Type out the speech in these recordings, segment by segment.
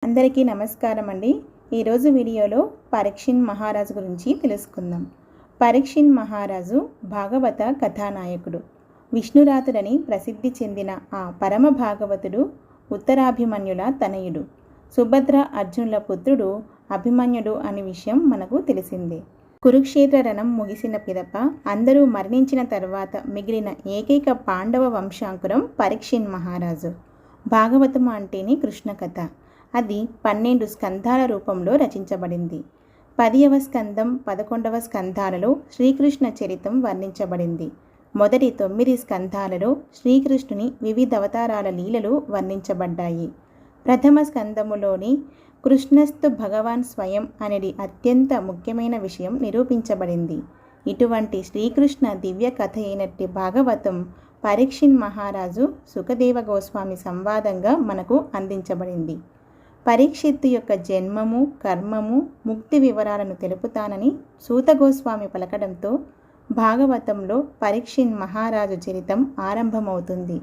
అందరికీ నమస్కారం అండి. ఈరోజు వీడియోలో పరీక్షిన్ మహారాజు గురించి తెలుసుకుందాం. పరీక్షిన్ మహారాజు భాగవత కథానాయకుడు. విష్ణురాతుడని ప్రసిద్ధి చెందిన ఆ పరమ భాగవతుడు ఉత్తరాభిమన్యుల తనయుడు. సుభద్ర అర్జునుల పుత్రుడు అభిమన్యుడు అనే విషయం మనకు తెలిసిందే. కురుక్షేత్ర రణం ముగిసిన పిదప అందరూ మరణించిన తర్వాత మిగిలిన ఏకైక పాండవ వంశాంకురం పరీక్షిన్ మహారాజు. భాగవతం అంటేనే కృష్ణ కథ. అది 12 స్కంధాల రూపంలో రచించబడింది. 10వ స్కందం 11వ స్కంధాలలో శ్రీకృష్ణ చరితం వర్ణించబడింది. మొదటి 9 స్కంధాలలో శ్రీకృష్ణుని వివిధ అవతారాల లీలలు వర్ణించబడ్డాయి. ప్రథమ స్కందములోని కృష్ణస్తు భగవాన్ స్వయం అనేది అత్యంత ముఖ్యమైన విషయం నిరూపించబడింది. ఇటువంటి శ్రీకృష్ణ దివ్య కథ అయినట్టి భాగవతం పరీక్షిన్ మహారాజు సుఖదేవ గోస్వామి సంవాదంగా మనకు అందించబడింది. పరీక్షిత్తు యొక్క జన్మము, కర్మము, ముక్తి వివరాలను తెలుపుతానని సూత గోస్వామి పలకడంతో భాగవతంలో పరీక్షిన్ మహారాజు చరితం ఆరంభమవుతుంది.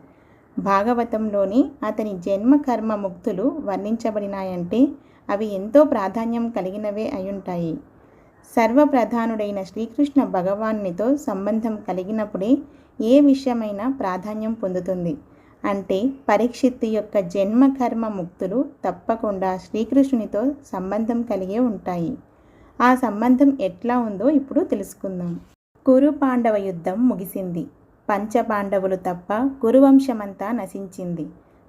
భాగవతంలోని అతని జన్మ కర్మ ముక్తులు వర్ణించబడినాయంటే అవి ఎంతో ప్రాధాన్యం కలిగినవే అయుంటాయి. సర్వప్రధానుడైన శ్రీకృష్ణ భగవానునితో సంబంధం కలిగినప్పుడే ఏ విషయమైనా ప్రాధాన్యం పొందుతుంది. అంటే పరీక్షిత్తు యొక్క జన్మ కర్మ ముక్తులు తప్పకుండా శ్రీకృష్ణునితో సంబంధం కలిగే ఉంటాయి. ఆ సంబంధం ఎట్లా ఉందో ఇప్పుడు తెలుసుకుందాం. కురు పాండవ యుద్ధం ముగిసింది. పంచపాండవులు తప్ప కురువంశమంతా నశించింది.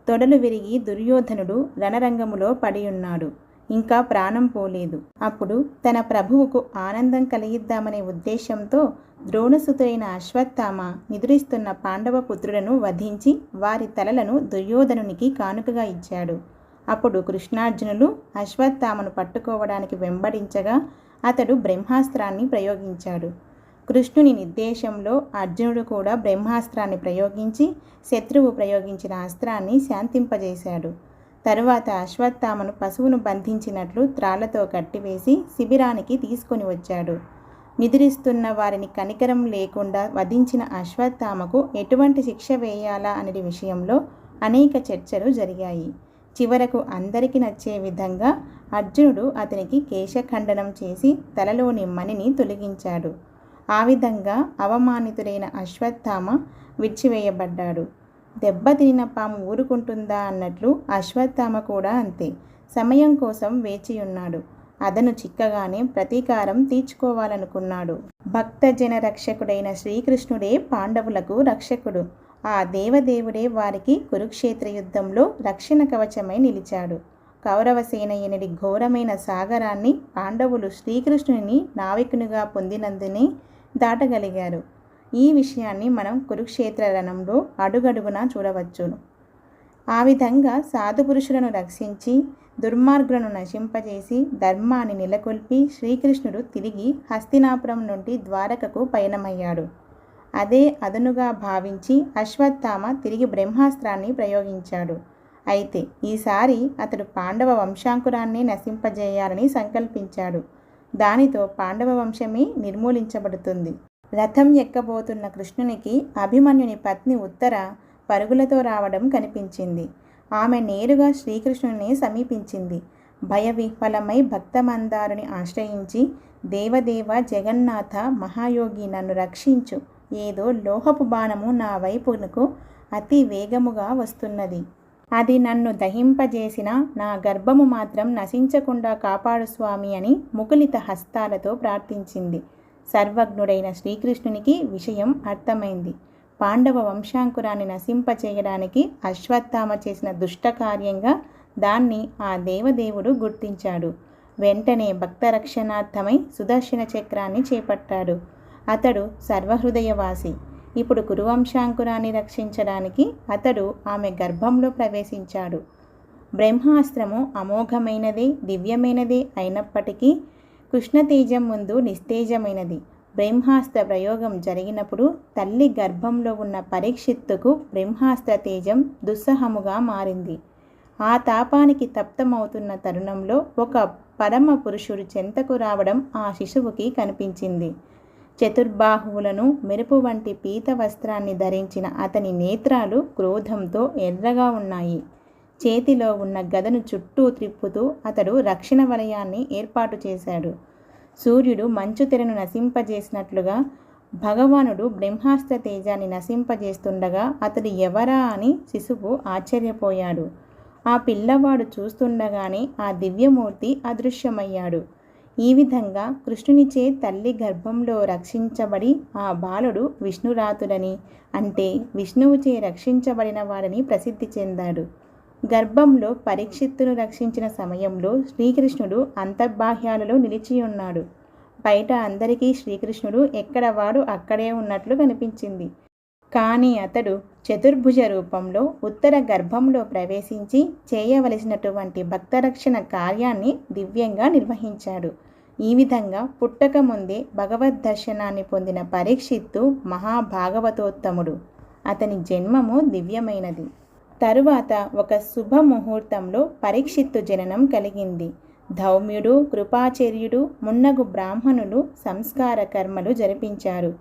తొడలు విరిగి దుర్యోధనుడు రణరంగములో పడి ఉన్నాడు. ఇంకా ప్రాణం పోలేదు. అప్పుడు తన ప్రభువుకు ఆనందం కలిగిద్దామనే ఉద్దేశంతో ద్రోణసుతుడైన అశ్వత్థామ నిద్రిస్తున్న పాండవ పుత్రులను వధించి వారి తలలను దుర్యోధనునికి కానుకగా ఇచ్చాడు. అప్పుడు కృష్ణార్జునులు అశ్వత్థామను పట్టుకోవడానికి వెంబడించగా అతడు బ్రహ్మాస్త్రాన్ని ప్రయోగించాడు. కృష్ణుని నిర్దేశంలో అర్జునుడు కూడా బ్రహ్మాస్త్రాన్ని ప్రయోగించి శత్రువు ప్రయోగించిన అస్త్రాన్ని శాంతింపజేశాడు. తరువాత అశ్వత్థామను పశువును బంధించినట్లు త్రాళ్లతో కట్టివేసి శిబిరానికి తీసుకొని వచ్చాడు. నిద్రిస్తున్న వారిని కనికరం లేకుండా వధించిన అశ్వత్థామకు ఎటువంటి శిక్ష వేయాలా అనే విషయంలో అనేక చర్చలు జరిగాయి. చివరకు అందరికీ నచ్చే విధంగా అర్జునుడు అతనికి కేశఖండనం చేసి తలలోని మణిని తొలగించాడు. ఆ విధంగా అవమానితుడైన అశ్వత్థామ విడిచివేయబడ్డాడు. దెబ్బతినిన పాము ఊరుకుంటుందా అన్నట్లు అశ్వత్థామ కూడా అంతే. సమయం కోసం వేచియున్నాడు. అదను చిక్కగానే ప్రతీకారం తీర్చుకోవాలనుకున్నాడు. భక్తజన రక్షకుడైన శ్రీకృష్ణుడే పాండవులకు రక్షకుడు. ఆ దేవదేవుడే వారికి కురుక్షేత్ర యుద్ధంలో రక్షణ కవచమై నిలిచాడు. కౌరవసేన ఎనడి ఘోరమైన సాగరాన్ని పాండవులు శ్రీకృష్ణుని నావికునిగా పొందినందునే దాటగలిగారు. ఈ విషయాన్ని మనం కురుక్షేత్ర రణంలో అడుగడుగునా చూడవచ్చును. ఆ విధంగా సాధుపురుషులను రక్షించి దుర్మార్గులను నశింపజేసి ధర్మాన్ని నెలకొల్పి శ్రీకృష్ణుడు తిరిగి హస్తినాపురం నుండి ద్వారకకు పయనమయ్యాడు. అదే అదనుగా భావించి అశ్వత్థామ తిరిగి బ్రహ్మాస్త్రాన్ని ప్రయోగించాడు. అయితే ఈసారి అతడు పాండవ వంశాంకురాన్ని నశింపజేయాలని సంకల్పించాడు. దానితో పాండవ వంశమే నిర్మూలించబడుతుంది. రథం ఎక్కబోతున్న కృష్ణునికి అభిమన్యుని పత్ని ఉత్తర పరుగులతో రావడం కనిపించింది. ఆమె నేరుగా శ్రీకృష్ణుని సమీపించింది. భయవిహ్వలమై భక్తమందారుని ఆశ్రయించి, దేవదేవ జగన్నాథ మహాయోగి నన్ను రక్షించు, ఏదో లోహపు బాణము నా వైపునకు అతి వేగముగా వస్తున్నది. అది నన్ను దహింపజేసిన నా గర్భము మాత్రం నశించకుండా కాపాడు స్వామి అని ముకులిత హస్తాలతో ప్రార్థించింది. సర్వజ్ఞుడైన శ్రీకృష్ణునికి విషయం అర్థమైంది. పాండవ వంశాంకురాన్ని నశింపచేయడానికి అశ్వత్థామ చేసిన దుష్టకార్యంగా దాన్ని ఆ దేవదేవుడు గుర్తించాడు. వెంటనే భక్తరక్షణార్థమై సుదర్శన చక్రాన్ని చేపట్టాడు. అతడు సర్వహృదయవాసి. ఇప్పుడు కురువంశాంకురాన్ని రక్షించడానికి అతడు ఆమె గర్భంలో ప్రవేశించాడు. బ్రహ్మాస్త్రము అమోఘమైనదే, దివ్యమైనదే అయినప్పటికీ కృష్ణతేజం ముందు నిస్తేజమైనది. బ్రహ్మాస్త్ర ప్రయోగం జరిగినప్పుడు తల్లి గర్భంలో ఉన్న పరీక్షిత్తుకు బ్రహ్మాస్త్ర తేజం దుస్సహముగా మారింది. ఆ తాపానికి తప్తమవుతున్న తరుణంలో ఒక పరమ పురుషుడు చెంతకు రావడం ఆ శిశువుకి కనిపించింది. చతుర్బాహువులను మెరుపు వంటి పీత వస్త్రాన్ని ధరించిన అతని నేత్రాలు క్రోధంతో ఎర్రగా ఉన్నాయి. చేతిలో ఉన్న గదను చుట్టూ త్రిప్పుతూ అతడు రక్షణ వలయాన్ని ఏర్పాటు చేశాడు. సూర్యుడు మంచు తెరను నశింపజేసినట్లుగా భగవానుడు బ్రహ్మాస్త్ర తేజాన్ని నశింపజేస్తుండగా అతడు ఎవరా అని శిశువు ఆశ్చర్యపోయాడు. ఆ పిల్లవాడు చూస్తుండగానే ఆ దివ్యమూర్తి అదృశ్యమయ్యాడు. ఈ విధంగా కృష్ణునిచే తల్లి గర్భంలో రక్షించబడి ఆ బాలుడు విష్ణురాతుడని, అంటే విష్ణువుచే రక్షించబడిన వాడని ప్రసిద్ధి చెందాడు. గర్భంలో పరీక్షిత్తును రక్షించిన సమయంలో శ్రీకృష్ణుడు అంతర్బాహ్యాలలో నిలిచి ఉన్నాడు. బయట అందరికీ శ్రీకృష్ణుడు ఎక్కడ వాడు అక్కడే ఉన్నట్లు కనిపించింది. కానీ అతడు చతుర్భుజ రూపంలో ఉత్తర గర్భంలో ప్రవేశించి చేయవలసినటువంటి భక్తరక్షణ కార్యాన్ని దివ్యంగా నిర్వహించాడు. ఈ విధంగా పుట్టక ముందే భగవద్ దర్శనాన్ని పొందిన పరీక్షిత్తు మహాభాగవతోత్తముడు. అతని జన్మము దివ్యమైనది. తరువాత ఒక శుభముహూర్తంలో పరీక్షిత్తు జననం కలిగింది. ధౌమ్యుడు, కృపాచార్యుడు మున్నగు బ్రాహ్మణులు సంస్కార కర్మలు జరిపించారు.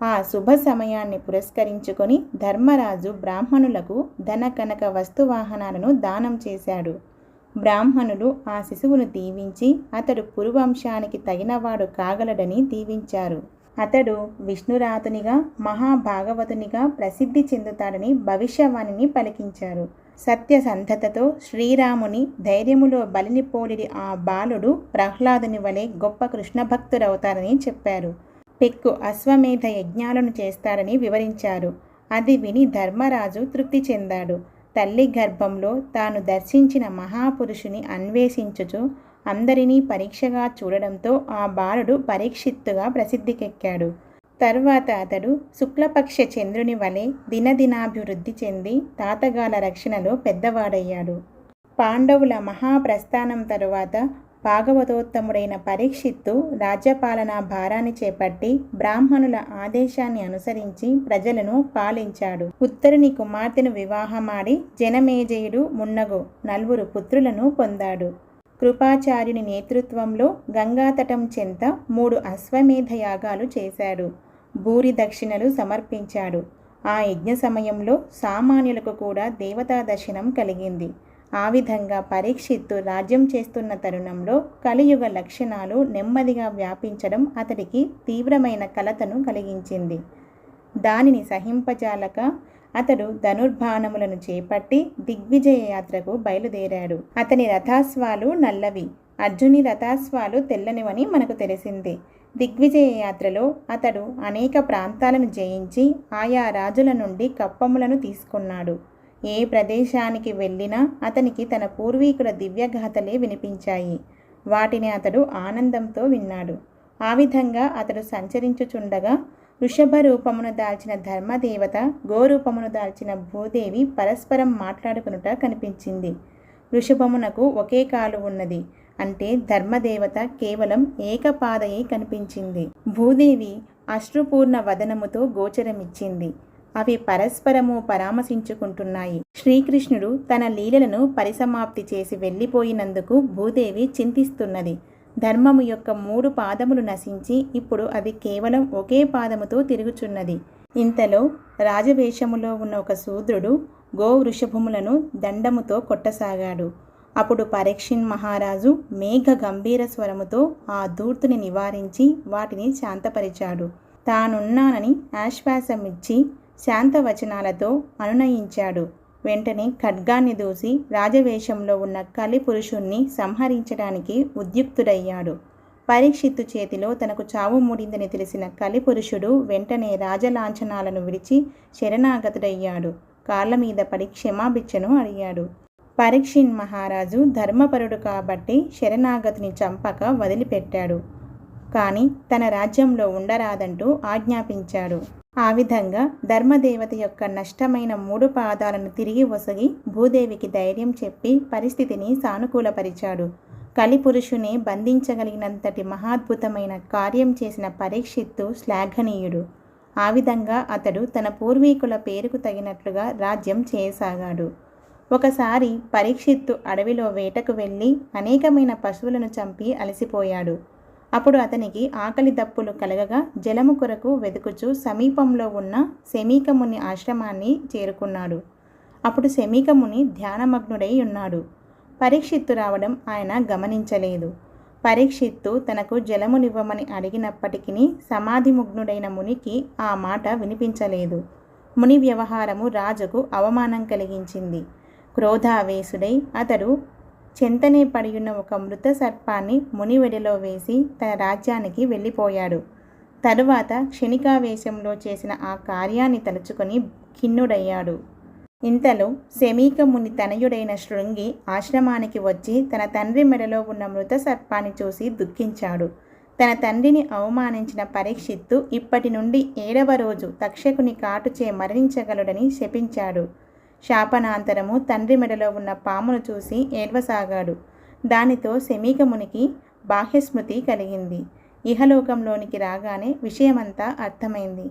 ఆ శుభ సమయాన్ని పురస్కరించుకొని ధర్మరాజు బ్రాహ్మణులకు ధన కనక వస్తువాహనాలను దానం చేశాడు. బ్రాహ్మణులు ఆ శిశువును దీవించి అతడు పురువంశానికి తగినవాడు కాగలడని దీవించారు. అతడు విష్ణురాతునిగా మహాభాగవతునిగా ప్రసిద్ధి చెందుతాడని భవిష్యవాణిని పలికించారు. సత్యసంధతతో శ్రీరాముని ధైర్యములో బలిని పోలిడి ఆ బాలుడు ప్రహ్లాదుని వలె గొప్ప కృష్ణభక్తుడవుతారని చెప్పారు. పెక్కు అశ్వమేధ యజ్ఞాలను చేస్తారని వివరించారు. అది విని ధర్మరాజు తృప్తి చెందాడు. తల్లి గర్భంలో తాను దర్శించిన మహాపురుషుని అన్వేషించుచు అందరినీ పరీక్షగా చూడడంతో ఆ బాలుడు పరీక్షిత్తుగా ప్రసిద్ధికెక్కాడు. తరువాత అతడు శుక్లపక్ష చంద్రుని వలె దినదినాభివృద్ధి చెంది తాతగాల రక్షణలో పెద్దవాడయ్యాడు. పాండవుల మహాప్రస్థానం తరువాత భాగవతోత్తముడైన పరీక్షిత్తు రాజ్యపాలనా భారాన్ని చేపట్టి బ్రాహ్మణుల ఆదేశాన్ని అనుసరించి ప్రజలను పాలించాడు. ఉత్తరుని కుమార్తెను వివాహమాడి జనమేజయుడు మున్నగు 4 పుత్రులను పొందాడు. కృపాచార్యుని నేతృత్వంలో గంగాతటం చెంత 3 అశ్వమేధ యాగాలు చేశాడు. భూరి దక్షిణలు సమర్పించాడు. ఆ యజ్ఞ సమయంలో సామాన్యులకు కూడా దేవతా దర్శనం కలిగింది. ఆ విధంగా పరీక్షిత్తు రాజ్యం చేస్తున్న తరుణంలో కలియుగ లక్షణాలు నెమ్మదిగా వ్యాపించడం అతడికి తీవ్రమైన కలతను కలిగించింది. దానిని సహింపజాలక అతడు ధనుర్బాణములను చేపట్టి దిగ్విజయ యాత్రకు బయలుదేరాడు. అతని రథాశ్వాలు నల్లవి, అర్జుని రథాశ్వాలు తెల్లనివని మనకు తెలిసిందే. దిగ్విజయ యాత్రలో అతడు అనేక ప్రాంతాలను జయించి ఆయా రాజుల నుండి కప్పములను తీసుకున్నాడు. ఏ ప్రదేశానికి వెళ్ళినా అతనికి తన పూర్వీకుల దివ్యగాథలే వినిపించాయి. వాటిని అతడు ఆనందంతో విన్నాడు. ఆ విధంగా అతడు సంచరించుచుండగా వృషభ రూపమును దాల్చిన ధర్మదేవత, గోరూపమును దాల్చిన భూదేవి పరస్పరం మాట్లాడుకునుట కనిపించింది. వృషభమునకు ఒకే కాలు ఉన్నది, అంటే ధర్మదేవత కేవలం ఏకపాదయే కనిపించింది. భూదేవి అశ్రుపూర్ణ వదనముతో గోచరమిచ్చింది. అవి పరస్పరము పరామర్శించుకుంటున్నాయి. శ్రీకృష్ణుడు తన లీలలను పరిసమాప్తి చేసి వెళ్ళిపోయినందుకు భూదేవి చింతిస్తున్నది. ధర్మము యొక్క 3 పాదములు నశించి ఇప్పుడు అది కేవలం ఒకే పాదముతో తిరుగుచున్నది. ఇంతలో రాజవేషములో ఉన్న ఒక శూద్రుడు గోవృషభములను దండముతో కొట్టసాగాడు. అప్పుడు పరీక్షిన్ మహారాజు మేఘ గంభీర స్వరముతో ఆ ధూర్తుని నివారించి వాటిని శాంతపరిచాడు. తానున్నానని ఆశ్వాసమిచ్చి శాంతవచనాలతో అనునయించాడు. వెంటనే ఖడ్గాన్ని దూసి రాజవేషంలో ఉన్న కలి పురుషుణ్ణి సంహరించడానికి ఉద్యుక్తుడయ్యాడు. పరీక్షిత్తు చేతిలో తనకు చావు మూడిందని తెలిసిన కలి పురుషుడు వెంటనే రాజలాంఛనాలను విడిచి శరణాగతుడయ్యాడు. కాళ్ళ మీద పడి క్షమాభిక్షను అడిగాడు. పరీక్షిన్ మహారాజు ధర్మపరుడు కాబట్టి శరణాగతిని చంపక వదిలిపెట్టాడు. కానీ తన రాజ్యంలో ఉండరాదంటూ ఆజ్ఞాపించాడు. ఆ విధంగా ధర్మదేవత యొక్క నష్టమైన 3 పాదాలను తిరిగి ఒసగి భూదేవికి ధైర్యం చెప్పి పరిస్థితిని సానుకూలపరిచాడు. కలిపురుషుని బంధించగలిగినంతటి మహాద్భుతమైన కార్యం చేసిన పరీక్షిత్తు శ్లాఘనీయుడు. ఆ విధంగా అతడు తన పూర్వీకుల పేరుకు తగినట్లుగా రాజ్యం చేయసాగాడు. ఒకసారి పరీక్షిత్తు అడవిలో వేటకు వెళ్ళి అనేకమైన పశువులను చంపి అలసిపోయాడు. అప్పుడు అతనికి ఆకలి దప్పులు కలగగా జలము కొరకు వెతుకుచూ సమీపంలో ఉన్న శమీకముని ఆశ్రమాన్ని చేరుకున్నాడు. అప్పుడు శమీక ముని ధ్యానమగ్నుడై ఉన్నాడు. పరీక్షిత్తు రావడం ఆయన గమనించలేదు. పరీక్షిత్తు తనకు జలమునివ్వమని అడిగినప్పటికీ సమాధిముగ్నుడైన మునికి ఆ మాట వినిపించలేదు. ముని వ్యవహారము రాజుకు అవమానం కలిగించింది. క్రోధావేశుడై అతడు చెంతనే పడియున్న ఒక మృత సర్పాన్ని ముని వెడిలో వేసి తన రాజ్యానికి వెళ్ళిపోయాడు. తరువాత క్షణికావేశంలో చేసిన ఆ కార్యాన్ని తలుచుకొని ఖిన్నుడయ్యాడు. ఇంతలో శమీక ముని తనయుడైన శృంగి ఆశ్రమానికి వచ్చి తన తండ్రి మెడలో ఉన్న మృత సర్పాన్ని చూసి దుఃఖించాడు. తన తండ్రిని అవమానించిన పరీక్షిత్తు ఇప్పటి నుండి 7వ రోజు తక్షకుని కాటుచే మరణించగలడని శపించాడు. శాపనాంతరము తండ్రి మెడలో ఉన్న పామును చూసి ఏడ్వసాగాడు. దానితో శమీక మునికి బాహ్యస్మృతి కలిగింది. ఇహలోకంలోనికి రాగానే విషయమంతా అర్థమైంది.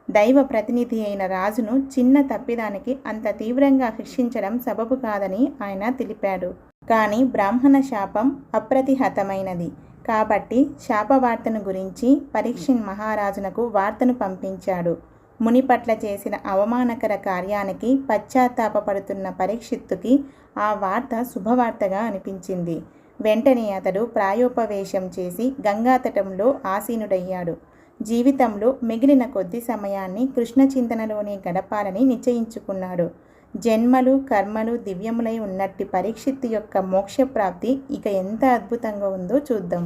దైవ ప్రతినిధి అయిన రాజును చిన్న తప్పిదానికి అంత తీవ్రంగా శిక్షించడం సబబు కాదని ఆయన తెలిపాడు. కానీ బ్రాహ్మణ శాపం అప్రతిహతమైనది కాబట్టి శాపవార్తను గురించి పరీక్షిన్ మహారాజునకు వార్తను పంపించాడు. ముని పట్ల చేసిన అవమానకర కార్యానికి పశ్చాత్తాపపడుతున్న పరీక్షిత్తుకి ఆ వార్త శుభవార్తగా అనిపించింది. వెంటనే అతడు ప్రాయోపవేశం చేసి గంగాతటంలో ఆసీనుడయ్యాడు. జీవితంలో మిగిలిన కొద్ది సమయాన్ని కృష్ణ చింతనలోనే గడపాలని నిశ్చయించుకున్నాడు. జన్మలు కర్మలు దివ్యములై ఉన్నట్టి పరీక్షిత్తు యొక్క మోక్షప్రాప్తి ఇక ఎంత అద్భుతంగా ఉందో చూద్దాం.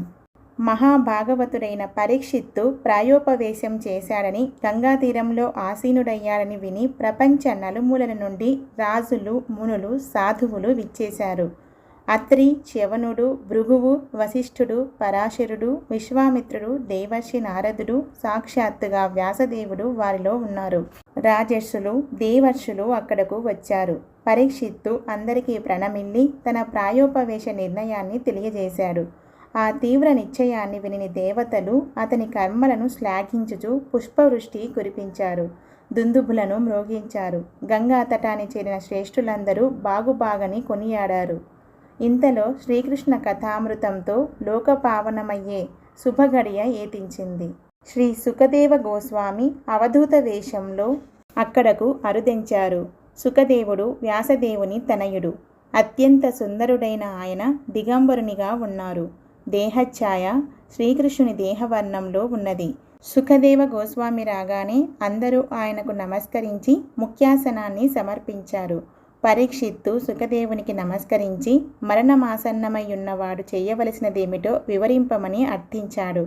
మహాభాగవతుడైన పరీక్షిత్తు ప్రాయోపవేశం చేశాడని గంగా తీరంలో ఆసీనుడయ్యాడని విని ప్రపంచ నలుమూలల నుండి రాజులు మునులు సాధువులు విచ్చేశారు. అత్రి, చ్యవనుడు, భృగువు, వశిష్ఠుడు, పరాశరుడు, విశ్వామిత్రుడు, దేవర్షి నారదుడు, సాక్షాత్తుగా వ్యాసదేవుడు వారిలో ఉన్నారు. రాజర్షులు, దేవర్షులు అక్కడకు వచ్చారు. పరీక్షిత్తు అందరికీ ప్రణమిల్లి తన ప్రాయోపవేశ నిర్ణయాన్ని తెలియజేశాడు. ఆ తీవ్ర నిశ్చయాన్ని విని దేవతలు అతని కర్మలను శ్లాఘించుచు పుష్పవృష్టి కురిపించారు. దుందుభులను మ్రోగించారు. గంగా తటాన్ని చేరిన శ్రేష్ఠులందరూ బాగుబాగని కొనియాడారు. ఇంతలో శ్రీకృష్ణ కథామృతంతో లోకపావనమయ్యే శుభగడియ ఏతించింది. శ్రీ సుఖదేవ గోస్వామి అవధూత వేషంలో అక్కడకు అరుదెంచారు. సుఖదేవుడు వ్యాసదేవుని తనయుడు. అత్యంత సుందరుడైన ఆయన దిగంబరునిగా ఉన్నారు. దేహఛాయ శ్రీకృష్ణుని దేహవర్ణంలో ఉన్నది. సుఖదేవ గోస్వామి రాగానే అందరూ ఆయనకు నమస్కరించి ముఖ్యాసనాన్ని సమర్పించారు. పరీక్షిత్తు సుఖదేవునికి నమస్కరించి మరణమాసన్నమయ్యున్నవాడు చేయవలసినదేమిటో వివరింపమని అర్థించాడు.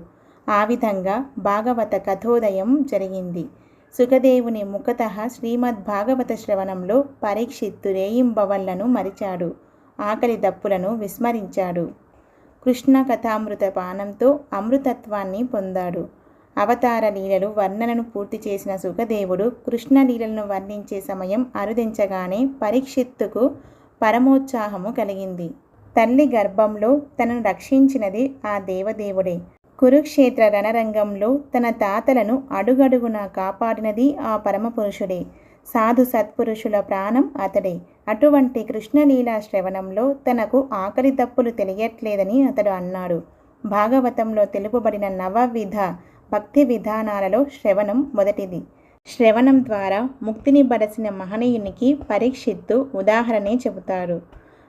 ఆ విధంగా భాగవత కథోదయం జరిగింది. సుఖదేవుని ముఖతః శ్రీమద్భాగవత శ్రవణంలో పరీక్షిత్తు రేయింబవళ్లను మరిచాడు. ఆకలి దప్పులను విస్మరించాడు. కృష్ణ కథామృత పానంతో అమృతత్వాన్ని పొందాడు. అవతార లీలలు వర్ణనను పూర్తి చేసిన సుఖదేవుడు కృష్ణలీలలను వర్ణించే సమయం అరుదించగానే పరీక్షిత్తుకు పరమోత్సాహము కలిగింది. తల్లి గర్భంలో తనను రక్షించినది ఆ దేవదేవుడే. కురుక్షేత్ర రణరంగంలో తన తాతలను అడుగడుగునా కాపాడినది ఆ పరమపురుషుడే. సాధు సత్పురుషుల ప్రాణం అతడే. అటువంటి కృష్ణలీలా శ్రవణంలో తనకు ఆకలి దప్పులు తెలియట్లేదని అతడు అన్నాడు. భాగవతంలో తెలుపబడిన నవవిధ భక్తి విధానాలలో శ్రవణం మొదటిది. శ్రవణం ద్వారా ముక్తిని బడసిన మహనీయునికి పరీక్షిత్తు ఉదాహరణే చెబుతారు.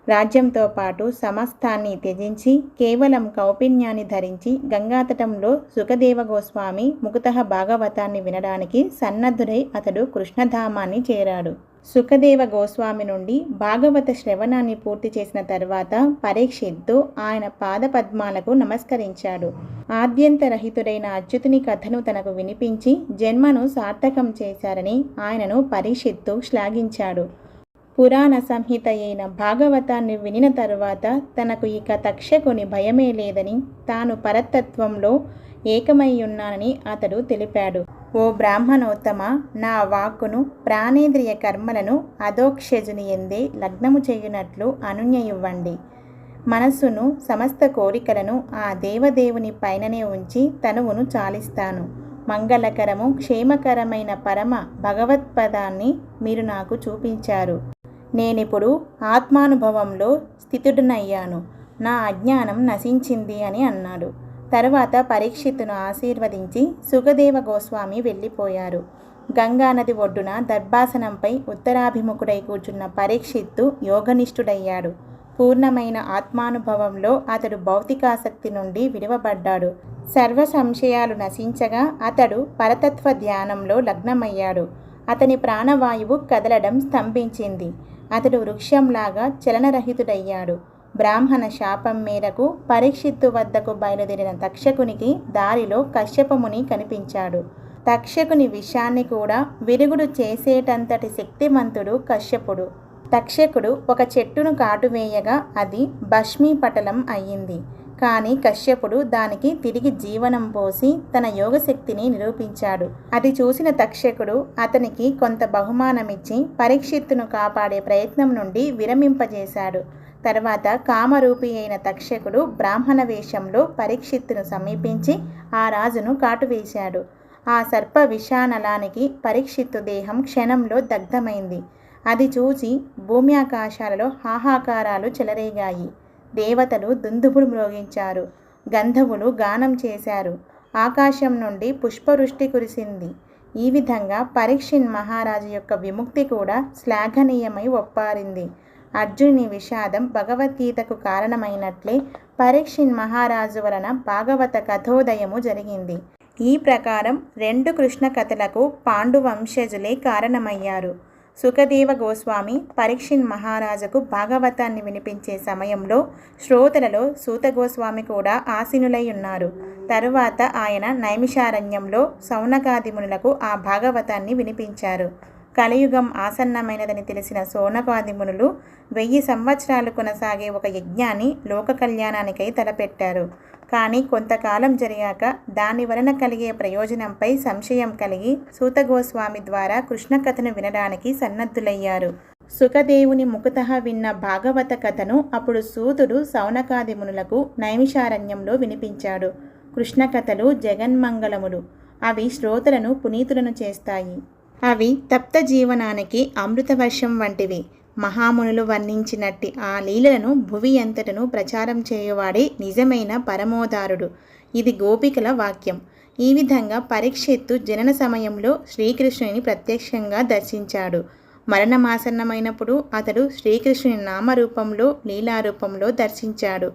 రాజ్యంతో పాటు సమస్తాన్ని త్యజించి కేవలం కౌపిన్యాన్ని ధరించి గంగాతటంలో సుఖదేవ గోస్వామి ముకుతః భాగవతాన్ని వినడానికి సన్నద్ధుడై అతడు కృష్ణధామాన్ని చేరాడు. సుఖదేవ గోస్వామి నుండి భాగవత శ్రవణాన్ని పూర్తి చేసిన తర్వాత పరీక్షిత్తు ఆయన పాదపద్మాలకు నమస్కరించాడు. ఆద్యంతరహితుడైన అచ్యుతుని కథను తనకు వినిపించి జన్మను సార్థకం చేశారని ఆయనను పరీక్షిత్తు శ్లాఘించాడు. పురాణ సంహిత అయిన భాగవతాన్ని వినిన తరువాత తనకు ఇక తక్షకుని భయమే లేదని, తాను పరతత్వంలో ఏకమయ్యున్నానని అతడు తెలిపాడు. ఓ బ్రాహ్మణోత్తమ, నా వాక్కును ప్రాణేంద్రియ కర్మలను అధోక్షజుని ఎందే లగ్నము చేయునట్లు అనుజ్ఞయివ్వండి. మనస్సును సమస్త కోరికలను ఆ దేవదేవుని పైననే ఉంచి తనువును చాలిస్తాను. మంగళకరము క్షేమకరమైన పరమ భగవత్పదాన్ని మీరు నాకు చూపించారు. నేనిప్పుడు ఆత్మానుభవంలో స్థితుడినయ్యాను. నా అజ్ఞానం నశించింది అని అన్నాడు. తరువాత పరీక్షిత్తును ఆశీర్వదించి సుఖదేవ గోస్వామి వెళ్ళిపోయారు. గంగానది ఒడ్డున దర్భాసనంపై ఉత్తరాభిముఖుడై కూర్చున్న పరీక్షిత్తు యోగనిష్ఠుడయ్యాడు. పూర్ణమైన ఆత్మానుభవంలో అతడు భౌతికాసక్తి నుండి విడువబడ్డాడు. సర్వ సంశయాలు నశించగా అతడు పరతత్వ ధ్యానంలో లగ్నమయ్యాడు. అతని ప్రాణవాయువు కదలడం స్తంభించింది. అతడు వృక్షంలాగా చలనరహితుడయ్యాడు. బ్రాహ్మణ శాపం మేరకు పరీక్షిత్తు వద్దకు బయలుదేరిన తక్షకునికి దారిలో కశ్యపముని కనిపించాడు. తక్షకుని విషాన్ని కూడా విరుగుడు చేసేటంతటి శక్తిమంతుడు కశ్యపుడు. తక్షకుడు ఒక చెట్టును కాటువేయగా అది భస్మీపటలం అయ్యింది. కానీ కశ్యపుడు దానికి తిరిగి జీవనం పోసి తన యోగశక్తిని నిరూపించాడు. అది చూసిన తక్షకుడు అతనికి కొంత బహుమానమిచ్చి పరీక్షిత్తును కాపాడే ప్రయత్నం నుండి విరమింపజేశాడు. తర్వాత కామరూపి అయిన తక్షకుడు బ్రాహ్మణ వేషంలో పరీక్షిత్తును సమీపించి ఆ రాజును కాటువేశాడు. ఆ సర్ప విషానలానికి పరీక్షిత్తు దేహం క్షణంలో దగ్ధమైంది. అది చూసి భూమి ఆకాశాలలో హాహాకారాలు చెలరేగాయి. దేవతలు దుందుబులు మ్రోగించారు. గంధర్వులు గానం చేశారు. ఆకాశం నుండి పుష్పవృష్టి కురిసింది. ఈ విధంగా పరీక్షిత్ మహారాజు యొక్క విముక్తి కూడా శ్లాఘనీయమై ఒప్పారింది. అర్జునుని విషాదం భగవద్గీతకు కారణమైనట్లే పరీక్షిత్ మహారాజు వలన భాగవత కథోదయము జరిగింది. ఈ ప్రకారం 2 కృష్ణ కథలకు పాండు వంశజులే కారణమయ్యారు. సుఖదేవ గోస్వామి పరీక్షిత్ మహారాజుకు భాగవతాన్ని వినిపించే సమయంలో శ్రోతలలో సూత గోస్వామి కూడా ఆసీనులై ఉన్నారు. తరువాత ఆయన నైమిషారణ్యంలో సౌనకాది మునులకు ఆ భాగవతాన్ని వినిపించారు. కలియుగం ఆసన్నమైనదని తెలిసిన సౌనకాది మునులు 1000 సంవత్సరాలు కొనసాగే ఒక యజ్ఞాన్ని లోక కళ్యాణానికై తలపెట్టారు. కానీ కొంతకాలం జరిగాక దాని వలన కలిగే ప్రయోజనంపై సంశయం కలిగి సూత గోస్వామి ద్వారా కృష్ణ కథను వినడానికి సన్నద్ధులయ్యారు. సుఖదేవుని ముఖతః విన్న భాగవత కథను అప్పుడు సూతుడు సౌనకాది మునులకు నైమిషారణ్యంలో వినిపించాడు. కృష్ణ కథలు జగన్మంగళములు. అవి శ్రోతలను పునీతులను చేస్తాయి. అవి తప్త జీవనానికి అమృతవర్షం వంటివి. మహామునులు వర్ణించినట్టి ఆ లీలలను భువి అంతటను ప్రచారం చేయువాడే నిజమైన పరమోదారుడు. ఇది గోపికల వాక్యం. ఈ విధంగా పరీక్షిత్తు జనన సమయంలో శ్రీకృష్ణుని ప్రత్యక్షంగా దర్శించాడు. మరణమాసన్నమైనప్పుడు అతడు శ్రీకృష్ణుని నామరూపంలో లీలారూపంలో దర్శించాడు.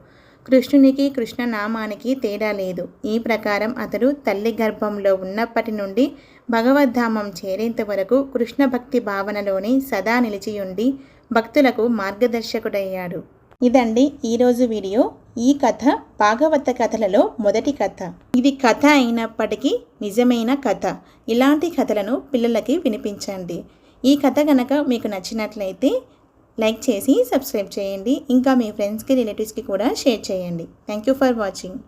కృష్ణునికి కృష్ణనామానికి తేడా లేదు. ఈ ప్రకారం అతడు తల్లి గర్భంలో ఉన్నప్పటి నుండి భగవద్ధామం చేరేంత వరకు కృష్ణ భక్తి భావనలోనే సదా నిలిచియుండి భక్తులకు మార్గదర్శకుడయ్యాడు. ఇదండి ఈరోజు వీడియో. ఈ కథ భాగవత కథలలో మొదటి కథ. ఇది కథ అయినప్పటికీ నిజమైన కథ. ఇలాంటి కథలను పిల్లలకి వినిపించండి. ఈ కథ గనక మీకు నచ్చినట్లయితే లైక్ చేసి సబ్స్క్రైబ్ చేయండి. ఇంకా మీ ఫ్రెండ్స్కి రిలేటివ్స్కి కూడా షేర్ చేయండి. Thank you for watching.